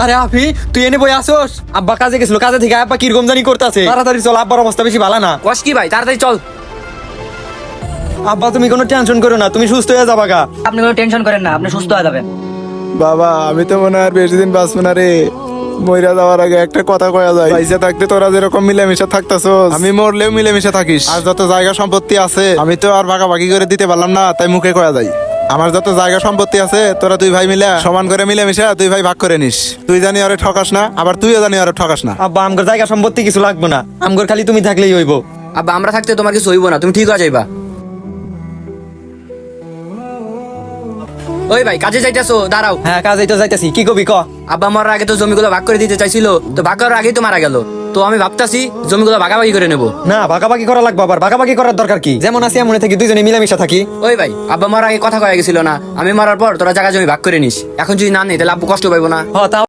আরে আফি, তুই এনে বই আসোস? আব্বা কাজে গেছিল, কাজে থেকে আব্বা কিরকম জানি করতেছে। তাড়াতাড়ি চল, আব্বার অবস্থা বেশি ভালো না। কস কি ভাই, তাড়াতাড়ি চল। আব্বা তুমি কোনো টেনশন করো না, তুমি সুস্থ হয়ে যাবা গা। আপনি কোনো টেনশন করেন না, আপনি সুস্থ হয়ে যাবেন। বাবা আমি তো মনে হয় আর বেশি দিন বাঁচবো না রে। মইরা যাওয়ার আগে একটা কথা কয়া যায়, পয়সা থাকতে তোরা যেরকম মিলেমিশে থাকতাছস, আমি মরলেও মিলেমিশে থাকিস। আর যত জায়গা সম্পত্তি আছে আমি তো আর ভাগাভাগি করে দিতে পারলাম না, তাই মুখে কয়া যায়। আমার যত জায়গা সম্পত্তি আছে তোরা দুই ভাই মিলে সমান করে মিলেমিশে দুই ভাই ভাগ করে নিস। তুই জানি আরে ঠকাস না, আবার তুইও জানি আরে ঠকাস না। আব্বা আমগর জায়গা সম্পত্তি কিছু লাগবে না, আমগর খালি তুমি থাকলেই হইব। আব্বা আমরা থাকতে তোমার কিছু হইব না, তুমি ঠিক হয়ে যাইবা। ওই ভাই কাজে যাইতেছো, দাঁড়াও। হ্যাঁ কাজেই তো যাইতেছি, কি কবি ক। আব্বা মরার আগে তো জমিগুলো ভাগ করে দিতে চাইছিল, তো ভাগ করার আগেই তো মারা গেল। তো আমি ভাবতাছি জমিগুলো ভাগাভাগি করে নেবো। না, ভাগাভাগি করা লাগবে, আবার ভাগাভাগি করার দরকার কি? যেমন আছি এমন থাকি, দুইজনে মিলামিশা থাকি। ওই ভাই আব্বা মরার আগে কথা কয়ে গেছিল না, আমি মরার পর তোরা জায়গা জমি ভাগ করে নিস। এখন যদি না নেই তাহলে আব্বু কষ্ট পাইবো না? হ তা